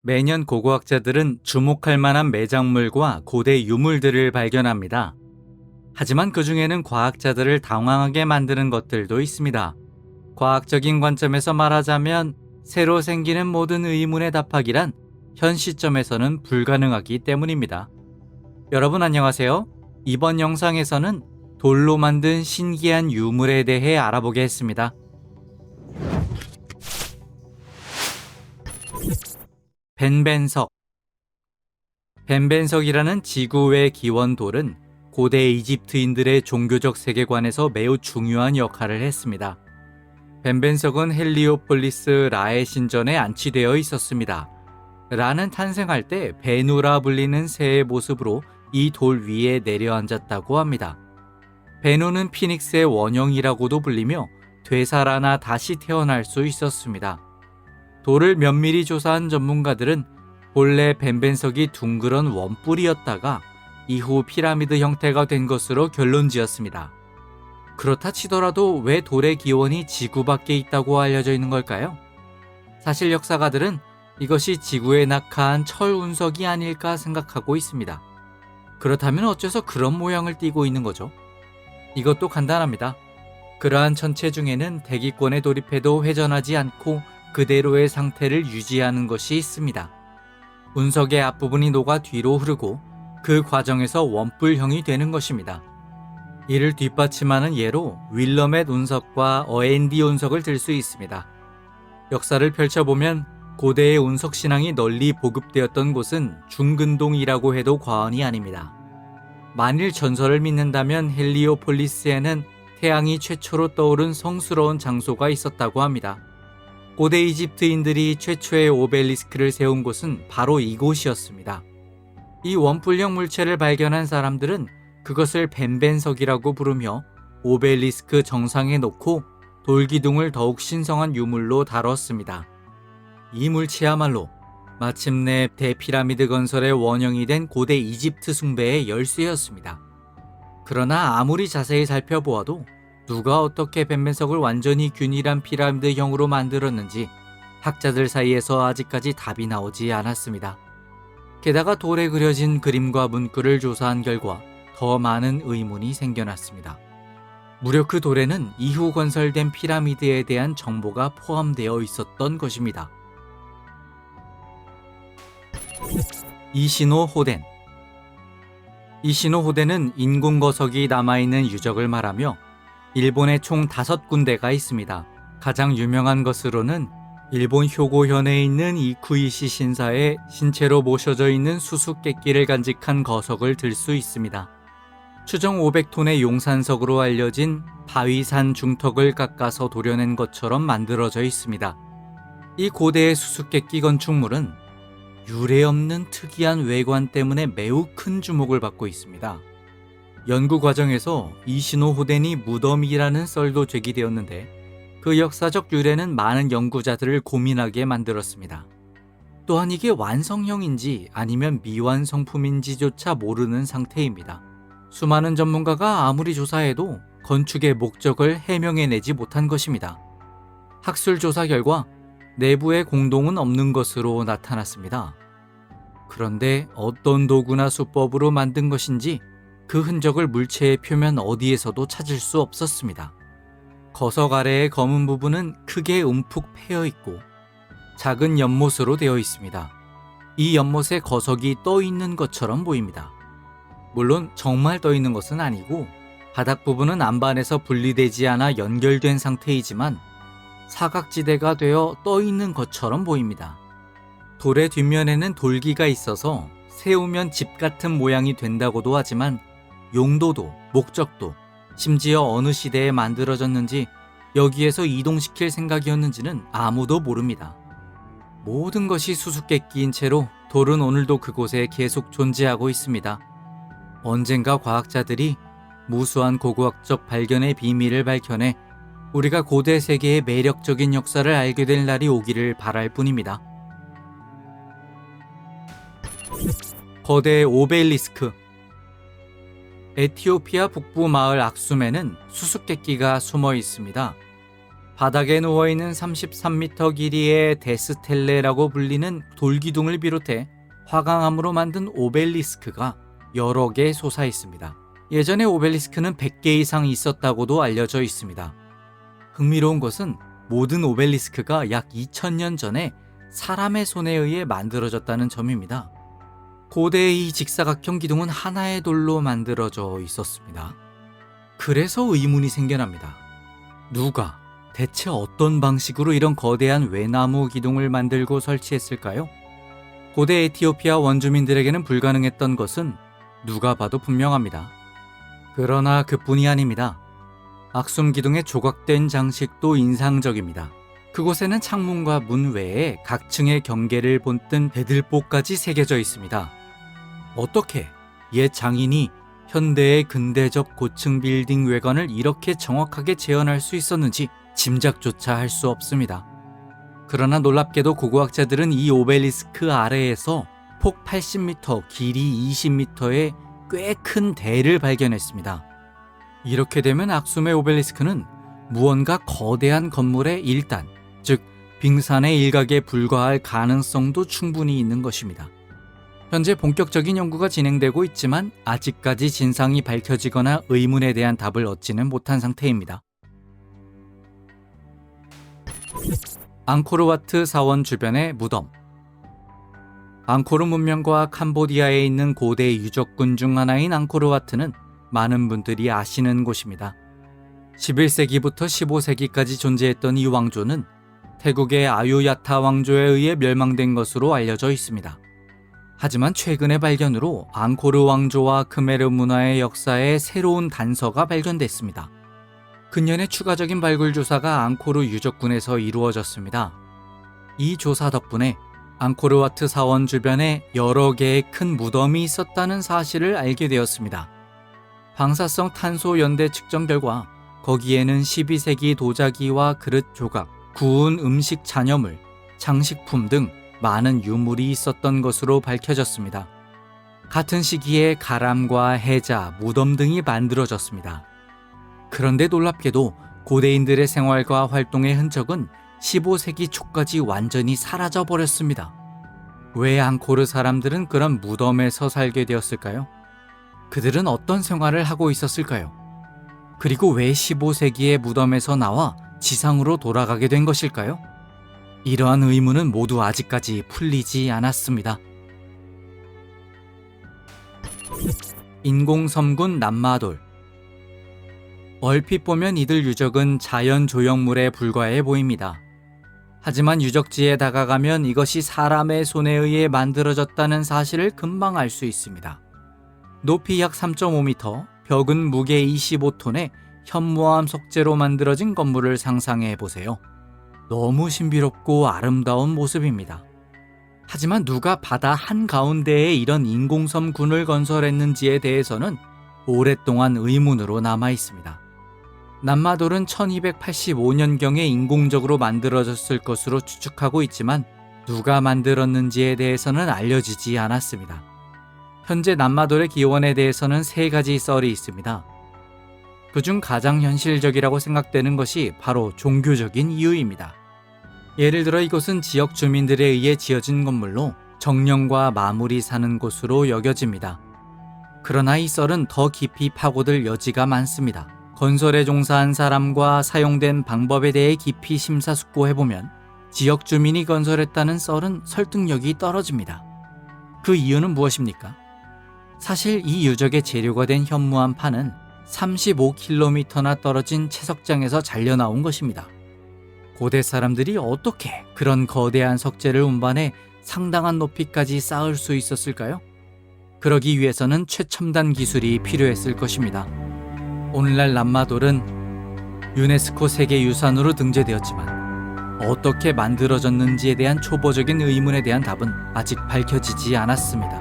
매년 고고학자들은 주목할 만한 매장물과 고대 유물들을 발견합니다. 하지만 그 중에는 과학자들을 당황하게 만드는 것들도 있습니다. 과학적인 관점에서 말하자면 새로 생기는 모든 의문에 답하기란 현 시점에서는 불가능하기 때문입니다. 여러분 안녕하세요. 이번 영상에서는 돌로 만든 신기한 유물에 대해 알아보겠습니다. 벤벤석. 벤벤석이라는 지구 외 기원 돌은 고대 이집트인들의 종교적 세계관에서 매우 중요한 역할을 했습니다. 벤벤석은 헬리오폴리스 라의 신전에 안치되어 있었습니다. 라는 탄생할 때 베누라 불리는 새의 모습으로 이 돌 위에 내려앉았다고 합니다. 베누는 피닉스의 원형이라고도 불리며 되살아나 다시 태어날 수 있었습니다. 돌을 면밀히 조사한 전문가들은 본래 벤벤석이 둥그런 원뿔이었다가 이후 피라미드 형태가 된 것으로 결론지었습니다. 그렇다 치더라도 왜 돌의 기원이 지구 밖에 있다고 알려져 있는 걸까요? 사실 역사가들은 이것이 지구에 낙하한 철 운석이 아닐까 생각하고 있습니다. 그렇다면 어째서 그런 모양을 띠고 있는 거죠? 이것도 간단합니다. 그러한 천체 중에는 대기권에 돌입해도 회전하지 않고 그대로의 상태를 유지하는 것이 있습니다. 운석의 앞부분이 녹아 뒤로 흐르고 그 과정에서 원뿔형이 되는 것입니다. 이를 뒷받침하는 예로 윌러멧 운석과 어앤디 운석을 들 수 있습니다. 역사를 펼쳐보면 고대의 운석 신앙이 널리 보급되었던 곳은 중근동이라고 해도 과언이 아닙니다. 만일 전설을 믿는다면 헬리오폴리스에는 태양이 최초로 떠오른 성스러운 장소가 있었다고 합니다. 고대 이집트인들이 최초의 오벨리스크를 세운 곳은 바로 이곳이었습니다. 이 원뿔형 물체를 발견한 사람들은 그것을 벤벤석이라고 부르며 오벨리스크 정상에 놓고 돌기둥을 더욱 신성한 유물로 다뤘습니다. 이 물체야말로 마침내 대피라미드 건설의 원형이 된 고대 이집트 숭배의 열쇠였습니다. 그러나 아무리 자세히 살펴보아도 누가 어떻게 벤벤석을 완전히 균일한 피라미드형으로 만들었는지 학자들 사이에서 아직까지 답이 나오지 않았습니다. 게다가 돌에 그려진 그림과 문구를 조사한 결과 더 많은 의문이 생겨났습니다. 무려 그 돌에는 이후 건설된 피라미드에 대한 정보가 포함되어 있었던 것입니다. 이시노 호덴. 이시노 호덴은 인공거석이 남아있는 유적을 말하며 일본에 총 5군데가 있습니다. 가장 유명한 것으로는 일본 효고현에 있는 이쿠이시 신사의 신체로 모셔져 있는 수수께끼를 간직한 거석을 들 수 있습니다. 추정 500톤의 용산석으로 알려진 바위산 중턱을 깎아서 도려낸 것처럼 만들어져 있습니다. 이 고대의 수수께끼 건축물은 유례없는 특이한 외관 때문에 매우 큰 주목을 받고 있습니다. 연구 과정에서 이시노 호덴이 무덤이라는 썰도 제기되었는데 그 역사적 유래는 많은 연구자들을 고민하게 만들었습니다. 또한 이게 완성형인지 아니면 미완성품인지조차 모르는 상태입니다. 수많은 전문가가 아무리 조사해도 건축의 목적을 해명해내지 못한 것입니다. 학술 조사 결과 내부에 공동은 없는 것으로 나타났습니다. 그런데 어떤 도구나 수법으로 만든 것인지 그 흔적을 물체의 표면 어디에서도 찾을 수 없었습니다. 거석 아래의 검은 부분은 크게 움푹 패여 있고 작은 연못으로 되어 있습니다. 이 연못에 거석이 떠 있는 것처럼 보입니다. 물론 정말 떠 있는 것은 아니고 바닥 부분은 안반에서 분리되지 않아 연결된 상태이지만 사각지대가 되어 떠 있는 것처럼 보입니다. 돌의 뒷면에는 돌기가 있어서 세우면 집 같은 모양이 된다고도 하지만 용도도 목적도 심지어 어느 시대에 만들어졌는지 여기에서 이동시킬 생각이었는지는 아무도 모릅니다. 모든 것이 수수께끼인 채로 돌은 오늘도 그곳에 계속 존재하고 있습니다. 언젠가 과학자들이 무수한 고고학적 발견의 비밀을 밝혀내 우리가 고대 세계의 매력적인 역사를 알게 될 날이 오기를 바랄 뿐입니다. 거대 오벨리스크. 에티오피아 북부 마을 악숨에는 수수께끼가 숨어 있습니다. 바닥에 누워있는 33m 길이의 데스텔레라고 불리는 돌기둥을 비롯해 화강암으로 만든 오벨리스크가 여러 개 솟아 있습니다. 예전에 오벨리스크는 100개 이상 있었다고도 알려져 있습니다. 흥미로운 것은 모든 오벨리스크가 약 2000년 전에 사람의 손에 의해 만들어졌다는 점입니다. 고대의 이 직사각형 기둥은 하나의 돌로 만들어져 있었습니다. 그래서 의문이 생겨납니다. 누가, 대체 어떤 방식으로 이런 거대한 외나무 기둥을 만들고 설치했을까요? 고대 에티오피아 원주민들에게는 불가능했던 것은 누가 봐도 분명합니다. 그러나 그뿐이 아닙니다. 악숨 기둥의 조각된 장식도 인상적입니다. 그곳에는 창문과 문 외에 각 층의 경계를 본뜬 대들보까지 새겨져 있습니다. 어떻게 옛 장인이 현대의 근대적 고층 빌딩 외관을 이렇게 정확하게 재현할 수 있었는지 짐작조차 할 수 없습니다. 그러나 놀랍게도 고고학자들은 이 오벨리스크 아래에서 폭 80m, 길이 20m의 꽤 큰 대를 발견했습니다. 이렇게 되면 악숨의 오벨리스크는 무언가 거대한 건물의 일단, 즉 빙산의 일각에 불과할 가능성도 충분히 있는 것입니다. 현재 본격적인 연구가 진행되고 있지만 아직까지 진상이 밝혀지거나 의문에 대한 답을 얻지는 못한 상태입니다. 앙코르와트 사원 주변의 무덤. 앙코르 문명과 캄보디아에 있는 고대 유적군 중 하나인 앙코르와트는 많은 분들이 아시는 곳입니다. 11세기부터 15세기까지 존재했던 이 왕조는 태국의 아유야타 왕조에 의해 멸망된 것으로 알려져 있습니다. 하지만 최근의 발견으로 앙코르 왕조와 크메르 문화의 역사에 새로운 단서가 발견됐습니다. 근년에 추가적인 발굴 조사가 앙코르 유적군에서 이루어졌습니다. 이 조사 덕분에 앙코르와트 사원 주변에 여러 개의 큰 무덤이 있었다는 사실을 알게 되었습니다. 방사성 탄소 연대 측정 결과 거기에는 12세기 도자기와 그릇 조각, 구운 음식 잔여물, 장식품 등 많은 유물이 있었던 것으로 밝혀졌습니다. 같은 시기에 가람과 해자, 무덤 등이 만들어졌습니다. 그런데 놀랍게도 고대인들의 생활과 활동의 흔적은 15세기 초까지 완전히 사라져 버렸습니다. 왜 앙코르 사람들은 그런 무덤에서 살게 되었을까요? 그들은 어떤 생활을 하고 있었을까요? 그리고 왜 15세기의 무덤에서 나와 지상으로 돌아가게 된 것일까요? 이러한 의문은 모두 아직까지 풀리지 않았습니다. 인공섬군 남마돌. 얼핏 보면 이들 유적은 자연 조형물에 불과해 보입니다. 하지만 유적지에 다가가면 이것이 사람의 손에 의해 만들어졌다는 사실을 금방 알 수 있습니다. 높이 약 3.5m, 벽은 무게 25톤의 현무암 석재로 만들어진 건물을 상상해 보세요. 너무 신비롭고 아름다운 모습입니다. 하지만 누가 바다 한가운데에 이런 인공섬군을 건설했는지에 대해서는 오랫동안 의문으로 남아 있습니다. 남마돌은 1285년경에 인공적으로 만들어졌을 것으로 추측하고 있지만 누가 만들었는지에 대해서는 알려지지 않았습니다. 현재 남마돌의 기원에 대해서는 3가지 썰이 있습니다. 그중 가장 현실적이라고 생각되는 것이 바로 종교적인 이유입니다. 예를 들어 이곳은 지역 주민들에 의해 지어진 건물로 정령과 마물이 사는 곳으로 여겨집니다. 그러나 이 썰은 더 깊이 파고들 여지가 많습니다. 건설에 종사한 사람과 사용된 방법에 대해 깊이 심사숙고해보면 지역 주민이 건설했다는 썰은 설득력이 떨어집니다. 그 이유는 무엇입니까? 사실 이 유적의 재료가 된 현무암 판은 35km나 떨어진 채석장에서 잘려나온 것입니다. 고대 사람들이 어떻게 그런 거대한 석재를 운반해 상당한 높이까지 쌓을 수 있었을까요? 그러기 위해서는 최첨단 기술이 필요했을 것입니다. 오늘날 남마돌은 유네스코 세계유산으로 등재되었지만 어떻게 만들어졌는지에 대한 초보적인 의문에 대한 답은 아직 밝혀지지 않았습니다.